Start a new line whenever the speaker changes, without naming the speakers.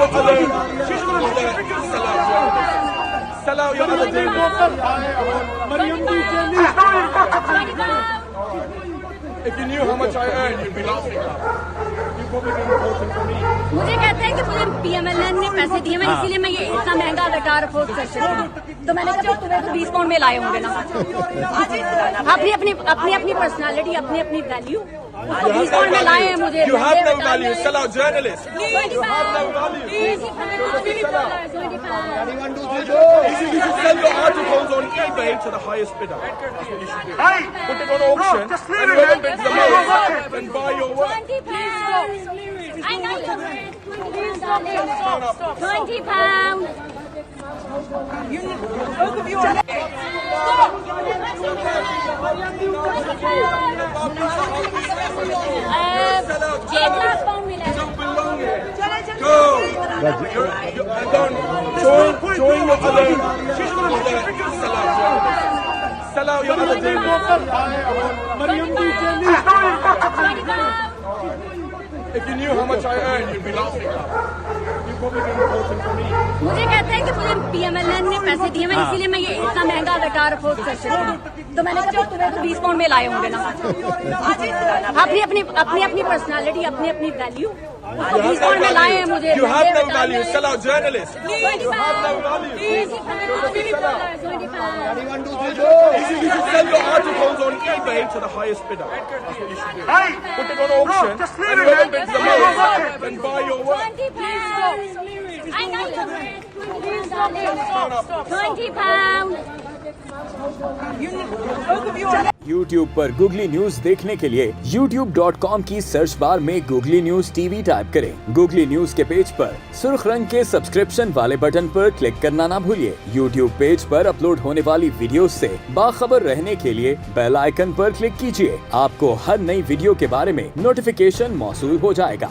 your other, sell out your other thing. If you knew how much I earn, you'd be laughing. You probably be reporting for me.
मुझे कहते हैं कि मुझे PMLN ने पैसे दिए, मैं इसीलिए मैं ये इतना महंगा लटार अफोर्ड कर सकती हूँ। तो मैंने कहा तुम्हें तो 20 पाउंड में लाए होंगे ना। अपनी पर्सनालिटी, अपनी वैल्यू 20 पाउंड में लाए हैं मुझे।
You have no value. Sell out journalists. You have no value. You should sell your articles on eBay to the highest bidder. That's what you should do. Put it on auction, and whoever bids the most, then buy your work.
20 pounds. I know you're right. 20 pounds.
Join your other. Sell out your other thing. If you knew how much I earn, you'd be laughing. You probably be reporting for me.
मुझे कहते हैं कि मुझे PMLN ने पैसे दिए, मैं इसीलिए मैं ये इतना महंगा लटार अफोर्ड कर सकती हूँ। तो मैंने कहा तुम्हें तो 20 पाउंड में लाए होंगे ना। अपनी पर्सनालिटी, अपनी वैल्यू 20 पाउंड में लाए हैं मुझे।
You have no value. Sell out journalists. You have no value. You should sell your articles on eBay to the highest bidder. That's what you should do. Put it on auction, and whoever bids the most, then buy your work.
20 pounds. I know you're right. 20 pounds.
YouTube पर Googly news देखने के लिए youtube.com की search bar में Googly news TV type करें। Googly news के page पर सुर्ख रंग के सब्सक्रिप्शन वाले बटन पर क्लिक करना ना भूलिए। YouTube पेज पर अपलोड होने वाली वीडियोस से बाखबर रहने के लिए बेल आइकन पर क्लिक कीजिए। आपको हर नई वीडियो के बारे में नोटिफिकेशन मौसूल हो जाएगा।